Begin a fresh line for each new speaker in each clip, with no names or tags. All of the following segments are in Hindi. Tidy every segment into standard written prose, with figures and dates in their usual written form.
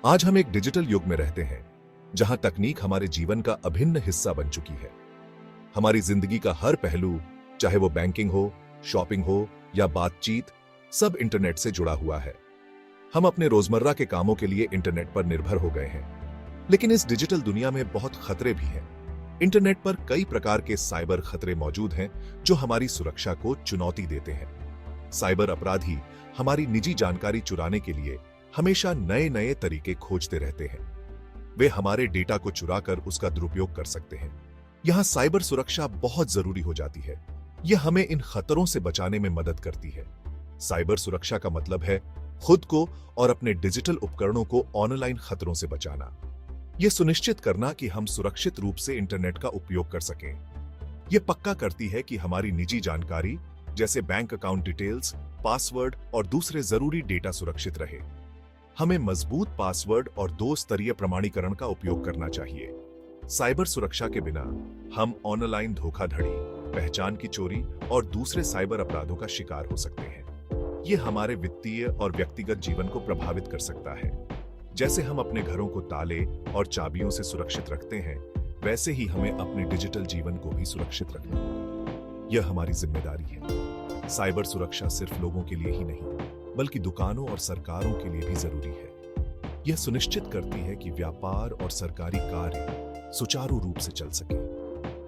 आज हम एक डिजिटल युग में रहते हैं जहां तकनीक हमारे जीवन का अभिन्न हिस्सा बन चुकी है। हमारी जिंदगी का हर पहलू, चाहे वो बैंकिंग हो, शॉपिंग हो या बातचीत, सब इंटरनेट से जुड़ा हुआ है। हम अपने रोजमर्रा के कामों के लिए इंटरनेट पर निर्भर हो गए हैं। लेकिन इस डिजिटल दुनिया में बहुत खतरे भी हैं। इंटरनेट पर कई प्रकार के साइबर खतरे मौजूद हैं जो हमारी सुरक्षा को चुनौती देते हैं। साइबर अपराधी हमारी निजी जानकारी चुराने के लिए हमेशा नए नए तरीके खोजते रहते हैं। वे हमारे डेटा को चुराकर उसका दुरुपयोग कर सकते हैं। यहां साइबर सुरक्षा बहुत जरूरी हो जाती है। यह हमें इन खतरों से बचाने में मदद करती है। साइबर सुरक्षा का मतलब है खुद को और अपने डिजिटल उपकरणों को ऑनलाइन खतरों से बचाना। यह सुनिश्चित करना कि हम सुरक्षित रूप से इंटरनेट का उपयोग कर सकें। यह पक्का करती है कि हमारी निजी जानकारी जैसे बैंक अकाउंट डिटेल्स, पासवर्ड और दूसरे जरूरी डेटा सुरक्षित रहे। हमें मजबूत पासवर्ड और दो स्तरीय प्रमाणीकरण का उपयोग करना चाहिए। साइबर सुरक्षा के बिना हम ऑनलाइन धोखाधड़ी, पहचान की चोरी और दूसरे साइबर अपराधों का शिकार हो सकते हैं। यह हमारे वित्तीय और व्यक्तिगत जीवन को प्रभावित कर सकता है। जैसे हम अपने घरों को ताले और चाबियों से सुरक्षित रखते हैं, वैसे ही हमें अपने डिजिटल जीवन को भी सुरक्षित रखना होगा। यह हमारी जिम्मेदारी है। साइबर सुरक्षा सिर्फ लोगों के लिए ही नहीं, बल्कि दुकानों और सरकारों के लिए भी जरूरी है। यह सुनिश्चित करती है कि व्यापार और सरकारी कार्य सुचारू रूप से चल सके।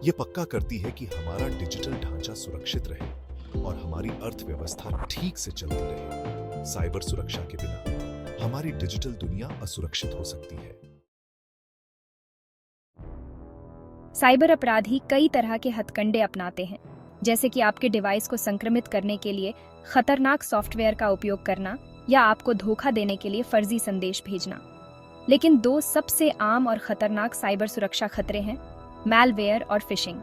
यह पक्का करती है कि हमारा डिजिटल ढांचा सुरक्षित रहे और हमारी अर्थव्यवस्था ठीक से चलती रहे। साइबर सुरक्षा के बिना हमारी डिजिटल दुनिया असुरक्षित हो सकती है।
साइबर अपराधी कई तरह के हथकंडे अपनाते हैं, जैसे कि आपके डिवाइस को संक्रमित करने के लिए खतरनाक सॉफ्टवेयर का उपयोग करना या आपको धोखा देने के लिए फर्जी संदेश भेजना। लेकिन दो सबसे आम और खतरनाक साइबर सुरक्षा खतरे हैं, मैलवेयर और फिशिंग।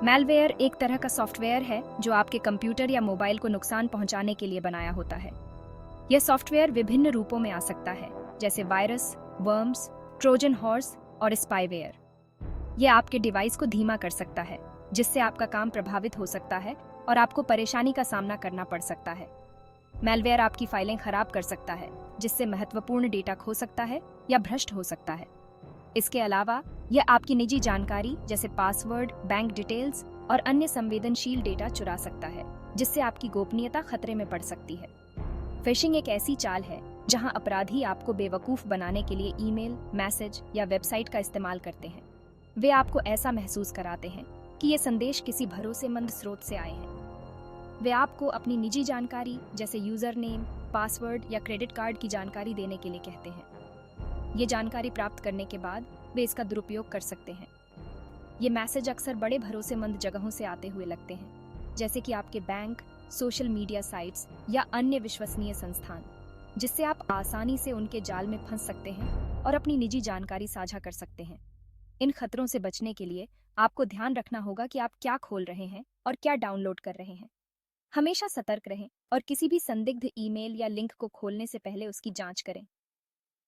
मैलवेयर एक तरह का सॉफ्टवेयर है जो आपके कंप्यूटर या मोबाइल को नुकसान पहुंचाने के लिए बनाया होता है। यह सॉफ्टवेयर विभिन्न रूपों में आ सकता है, जैसे वायरस, वर्म्स, ट्रोजन हॉर्स और स्पाईवेयर। यह आपके डिवाइस को धीमा कर सकता है, जिससे आपका काम प्रभावित हो सकता है और आपको परेशानी का सामना करना पड़ सकता है। मैलवेयर आपकी फाइलें खराब कर सकता है, जिससे महत्वपूर्ण डेटा खो सकता है या भ्रष्ट हो सकता है। इसके अलावा यह आपकी निजी जानकारी जैसे पासवर्ड, बैंक डिटेल्स और अन्य संवेदनशील डेटा चुरा सकता है, जिससे आपकी गोपनीयता खतरे में पड़ सकती है। फिशिंग एक ऐसी चाल है जहां अपराधी आपको बेवकूफ बनाने के लिए ईमेल, मैसेज या वेबसाइट का इस्तेमाल करते हैं। वे आपको ऐसा महसूस कराते हैं कि ये संदेश किसी भरोसेमंद स्रोत से आए हैं। वे आपको अपनी निजी जानकारी जैसे यूजर नेम, पासवर्ड या क्रेडिट कार्ड की जानकारी देने के लिए कहते हैं। ये जानकारी प्राप्त करने के बाद वे इसका दुरुपयोग कर सकते हैं। ये मैसेज अक्सर बड़े भरोसेमंद जगहों से आते हुए लगते हैं, जैसे कि आपके बैंक, सोशल मीडिया साइट्स या अन्य विश्वसनीय संस्थान, जिससे आप आसानी से उनके जाल में फंस सकते हैं और अपनी निजी जानकारी साझा कर सकते हैं। इन खतरों से बचने के लिए आपको ध्यान रखना होगा कि आप क्या खोल रहे हैं और क्या डाउनलोड कर रहे हैं। हमेशा सतर्क रहें और किसी भी संदिग्ध ईमेल या लिंक को खोलने से पहले उसकी जांच करें।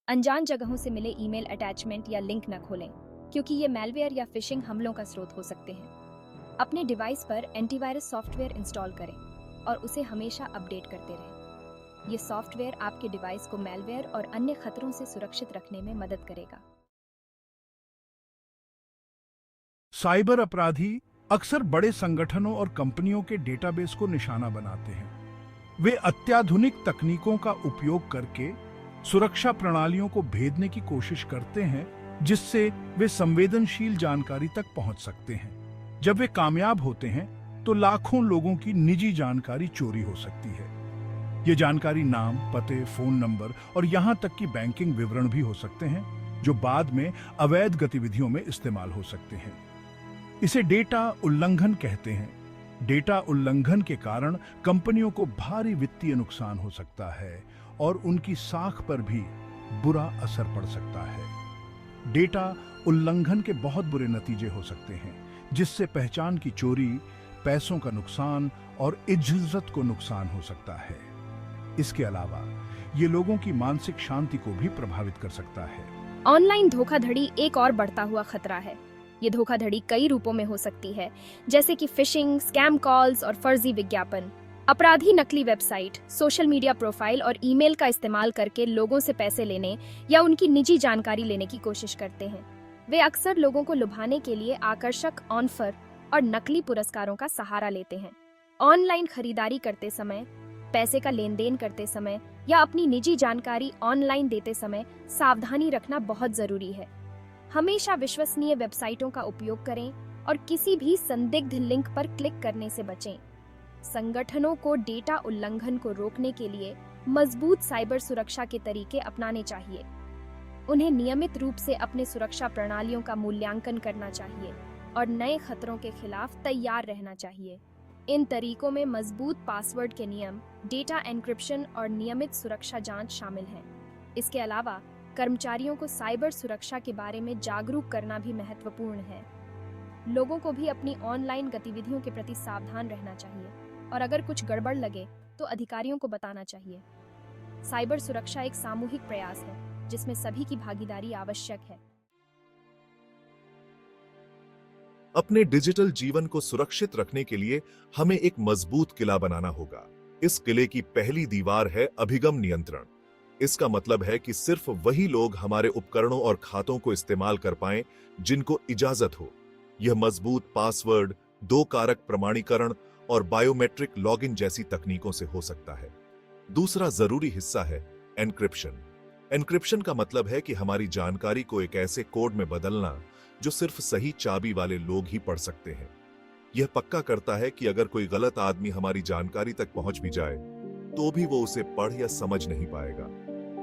अनजान जगहों से मिले ईमेल अटैचमेंट या लिंक न खोलें, क्योंकि ये मैलवेयर या फिशिंग हमलों का स्रोत हो सकते हैं। अपने डिवाइस पर एंटीवायरस सॉफ्टवेयर इंस्टॉल करें और उसे हमेशा अपडेट करते रहें। ये सॉफ्टवेयर आपके डिवाइस को मैलवेयर और अन्य खतरों से सुरक्षित रखने में मदद करेगा।
साइबर अपराधी अक्सर बड़े संगठनों और कंपनियों के डेटाबेस को निशाना बनाते हैं। वे अत्याधुनिक तकनीकों का उपयोग करके सुरक्षा प्रणालियों को भेदने की कोशिश करते हैं, जिससे वे संवेदनशील जानकारी तक पहुंच सकते हैं। जब वे कामयाब होते हैं तो लाखों लोगों की निजी जानकारी चोरी हो सकती है। ये जानकारी नाम, पते, फोन नंबर और यहां तक कि बैंकिंग विवरण भी हो सकते हैं, जो बाद में अवैध गतिविधियों में इस्तेमाल हो सकते हैं। इसे डेटा उल्लंघन कहते हैं। डेटा उल्लंघन के कारण कंपनियों को भारी वित्तीय नुकसान हो सकता है और उनकी साख पर भी बुरा असर पड़ सकता है। डेटा उल्लंघन के बहुत बुरे नतीजे हो सकते हैं, जिससे पहचान की चोरी, पैसों का नुकसान और इज्जत को नुकसान हो सकता है। इसके अलावा ये लोगों की मानसिक शांति को भी प्रभावित कर सकता है।
ऑनलाइन धोखाधड़ी एक और बढ़ता हुआ खतरा है। ये धोखाधड़ी कई रूपों में हो सकती है, जैसे कि फिशिंग, स्कैम कॉल्स और फर्जी विज्ञापन। अपराधी नकली वेबसाइट, सोशल मीडिया प्रोफाइल और ईमेल का इस्तेमाल करके लोगों से पैसे लेने या उनकी निजी जानकारी लेने की कोशिश करते हैं। वे अक्सर लोगों को लुभाने के लिए आकर्षक ऑफर और नकली पुरस्कारों का सहारा लेते हैं। ऑनलाइन खरीदारी करते समय, पैसे का लेन देन करते समय या अपनी निजी जानकारी ऑनलाइन देते समय सावधानी रखना बहुत जरूरी है। हमेशा विश्वसनीय वेबसाइटों का उपयोग करें और किसी भी संदिग्ध लिंक पर क्लिक करने से बचें। संगठनों को डेटा उल्लंघन को रोकने के लिए मजबूत साइबर सुरक्षा के तरीके अपनाने चाहिए। उन्हें नियमित रूप से अपने सुरक्षा प्रणालियों का मूल्यांकन करना चाहिए और नए खतरों के खिलाफ तैयार रहना चाहिए। इन तरीकों में मजबूत पासवर्ड के नियम, डेटा एन्क्रिप्शन और नियमित सुरक्षा जांच शामिल हैं। इसके अलावा कर्मचारियों को साइबर सुरक्षा के बारे में जागरूक करना भी महत्वपूर्ण है। लोगों को भी अपनी ऑनलाइन गतिविधियों के प्रति सावधान रहना चाहिए और अगर कुछ गड़बड़ लगे तो अधिकारियों को बताना चाहिए। साइबर सुरक्षा एक सामूहिक प्रयास है जिसमें सभी की भागीदारी आवश्यक है।
अपने डिजिटल जीवन को सुरक्षित रखने के लिए हमें एक मजबूत किला बनाना होगा। इस किले की पहली दीवार है अभिगम नियंत्रण। इसका मतलब है कि सिर्फ वही लोग हमारे उपकरणों और खातों को इस्तेमाल कर पाएं जिनको इजाजत हो। यह मजबूत पासवर्ड, 2 कारक प्रमाणीकरण और बायोमेट्रिक लॉगिन जैसी तकनीकों से हो सकता है। दूसरा जरूरी हिस्सा है एन्क्रिप्शन। एन्क्रिप्शन का मतलब है कि हमारी जानकारी को एक ऐसे कोड में बदलना जो सिर्फ सही चाबी वाले लोग ही पढ़ सकते हैं। यह पक्का करता है कि अगर कोई गलत आदमी हमारी जानकारी तक पहुंच भी जाए तो भी वो उसे पढ़ या समझ नहीं पाएगा।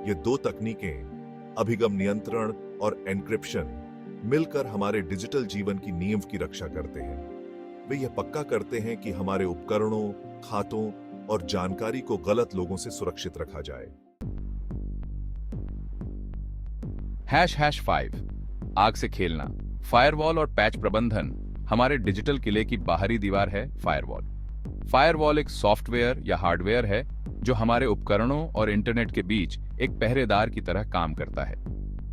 ये 2 तकनीकें, अभिगम नियंत्रण और एन्क्रिप्शन, मिलकर हमारे डिजिटल जीवन की नींव की रक्षा करते हैं। वे यह पक्का करते हैं कि हमारे उपकरणों, खातों और जानकारी को गलत लोगों से सुरक्षित रखा जाए।
#5 आग से खेलना। फायरवॉल और पैच प्रबंधन हमारे डिजिटल किले की बाहरी दीवार है। फायरवॉल फायरवॉल एक सॉफ्टवेयर या हार्डवेयर है जो हमारे उपकरणों और इंटरनेट के बीच एक पहरेदार की तरह काम करता है।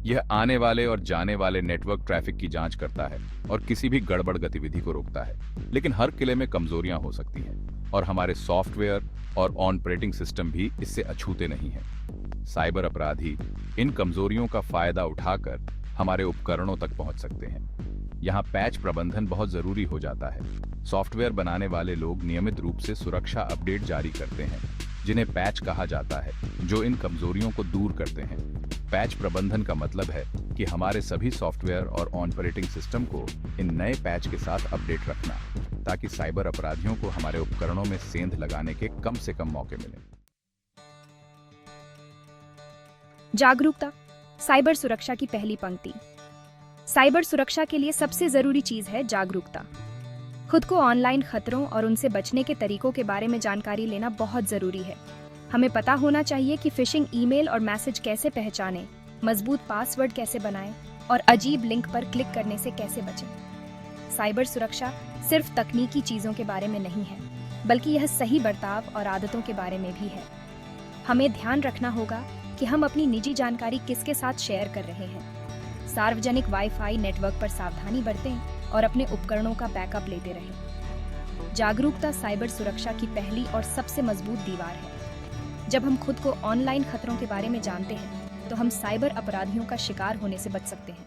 यह आने वाले और जाने वाले नेटवर्क ट्रैफिक की जांच करता है और किसी भी गड़बड़ गतिविधि को रोकता है। लेकिन हर किले में कमजोरियां हो सकती हैं और हमारे सॉफ्टवेयर और ऑपरेटिंग सिस्टम भी इससे अछूते नहीं हैं। साइबर अपराधी इन कमजोरियों का फायदा उठाकर हमारे उपकरणों तक पहुंच सकते हैं। यहाँ पैच प्रबंधन बहुत जरूरी हो जाता है। सॉफ्टवेयर बनाने वाले लोग नियमित रूप से सुरक्षा अपडेट जारी करते हैं जिन्हें पैच कहा जाता है, जो इन कमजोरियों को दूर करते हैं। पैच प्रबंधन का मतलब है कि हमारे सभी सॉफ्टवेयर और ऑपरेटिंग सिस्टम को इन नए पैच के साथ अपडेट रखना, ताकि साइबर अपराधियों को हमारे उपकरणों में सेंध लगाने के कम से कम मौके मिलें।
जागरूकता, साइबर सुरक्षा की पहली पंक्ति। साइबर सुरक्षा के लिए सबसे जरूरी चीज है जागरूकता। खुद को ऑनलाइन खतरों और उनसे बचने के तरीकों के बारे में जानकारी लेना बहुत जरूरी है। हमें पता होना चाहिए कि फिशिंग ईमेल और मैसेज कैसे पहचानें, मजबूत पासवर्ड कैसे बनाएं और अजीब लिंक पर क्लिक करने से कैसे बचें। साइबर सुरक्षा सिर्फ तकनीकी चीजों के बारे में नहीं है, बल्कि यह सही बर्ताव और आदतों के बारे में भी है। हमें ध्यान रखना होगा कि हम अपनी निजी जानकारी किसके साथ शेयर कर रहे हैं। सार्वजनिक वाईफाई नेटवर्क पर सावधानी बरतें और अपने उपकरणों का बैकअप लेते रहें। जागरूकता साइबर सुरक्षा की पहली और सबसे मजबूत दीवार है। जब हम खुद को ऑनलाइन खतरों के बारे में जानते हैं तो हम साइबर अपराधियों का शिकार होने से बच सकते हैं।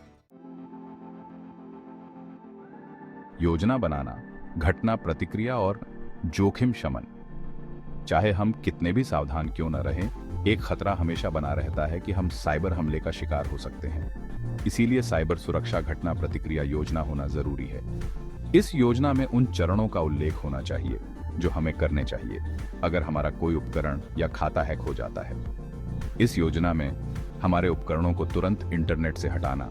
योजना बनाना, घटना प्रतिक्रिया और जोखिम शमन। चाहे हम कितने भी सावधान क्यों न रहें, एक खतरा हमेशा बना रहता है कि हम साइबर हमले का शिकार हो सकते हैं। इसीलिए साइबर सुरक्षा घटना प्रतिक्रिया योजना होना जरूरी है। इस योजना में उन चरणों का उल्लेख होना चाहिए जो हमें करने चाहिए अगर हमारा कोई उपकरण या खाता हैक हो जाता है। इस योजना में हमारे उपकरणों को तुरंत इंटरनेट से हटाना,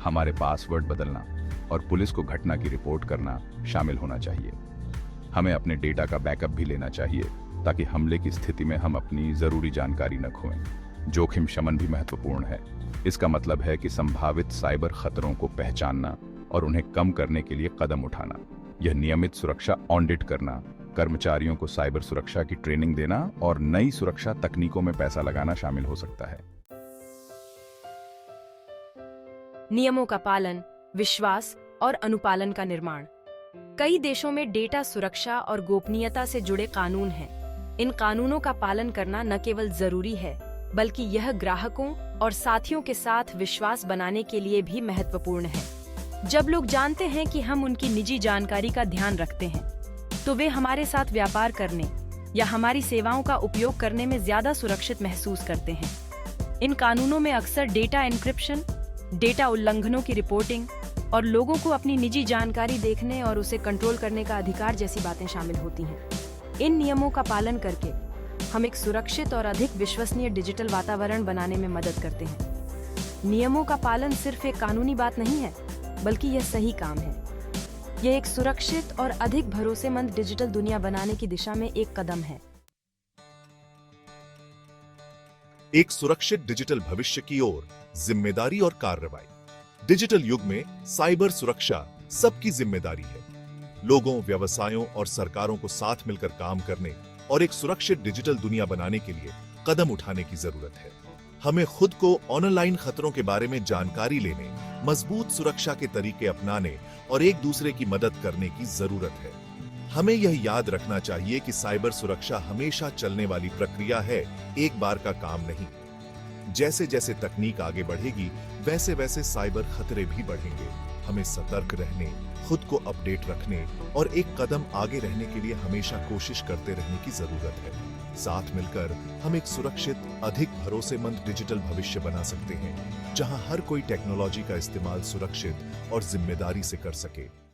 हमारे पासवर्ड बदलना और पुलिस को घटना की रिपोर्ट करना शामिल होना चाहिए। हमें अपने डेटा का बैकअप भी लेना चाहिए ताकि हमले की स्थिति में हम अपनी जरूरी जानकारी न खोएं। जोखिम शमन भी महत्वपूर्ण है। इसका मतलब है कि संभावित साइबर खतरों को पहचानना और उन्हें कम करने के लिए कदम उठाना। यह नियमित सुरक्षा ऑडिट करना, कर्मचारियों को साइबर सुरक्षा की ट्रेनिंग देना और नई सुरक्षा तकनीकों में पैसा लगाना शामिल हो सकता है।
नियमों का पालन, विश्वास और अनुपालन का निर्माण। कई देशों में डेटा सुरक्षा और गोपनीयता से जुड़े कानून हैं, इन कानूनों का पालन करना न केवल जरूरी है, बल्कि यह ग्राहकों और साथियों के साथ विश्वास बनाने के लिए भी महत्वपूर्ण है। जब लोग जानते हैं कि हम उनकी निजी जानकारी का ध्यान रखते हैं, तो वे हमारे साथ व्यापार करने या हमारी सेवाओं का उपयोग करने में ज्यादा सुरक्षित महसूस करते हैं। इन कानूनों में अक्सर डेटा एन्क्रिप्शन, डेटा उल्लंघनों की रिपोर्टिंग और लोगों को अपनी निजी जानकारी देखने और उसे कंट्रोल करने का अधिकार जैसी बातें शामिल होती हैं। इन नियमों का पालन करके हम एक सुरक्षित और अधिक विश्वसनीय डिजिटल वातावरण बनाने में मदद करते हैं। नियमों का पालन सिर्फ एक कानूनी बात नहीं है, बल्कि यह सही काम है। यह एक सुरक्षित और अधिक भरोसेमंद डिजिटल दुनिया बनाने की दिशा में एक कदम है।
एक सुरक्षित डिजिटल भविष्य की ओर जिम्मेदारी और कार्रवाई। डिजिटल युग में साइबर सुरक्षा सबकी जिम्मेदारी है। लोगों, व्यवसायों और सरकारों को साथ मिलकर काम करने और एक सुरक्षित डिजिटल दुनिया बनाने के लिए कदम उठाने की जरूरत है। हमें खुद को ऑनलाइन खतरों के बारे में जानकारी लेने, मजबूत सुरक्षा के तरीके अपनाने और एक दूसरे की मदद करने की जरूरत है। हमें यह याद रखना चाहिए कि साइबर सुरक्षा हमेशा चलने वाली प्रक्रिया है, एक बार का काम नहीं। जैसे जैसे तकनीक आगे बढ़ेगी, वैसे वैसे साइबर खतरे भी बढ़ेंगे। हमें सतर्क रहने, खुद को अपडेट रखने और एक कदम आगे रहने के लिए हमेशा कोशिश करते रहने की जरूरत है। साथ मिलकर हम एक सुरक्षित, अधिक भरोसेमंद डिजिटल भविष्य बना सकते हैं, जहां हर कोई टेक्नोलॉजी का इस्तेमाल सुरक्षित और जिम्मेदारी से कर सके।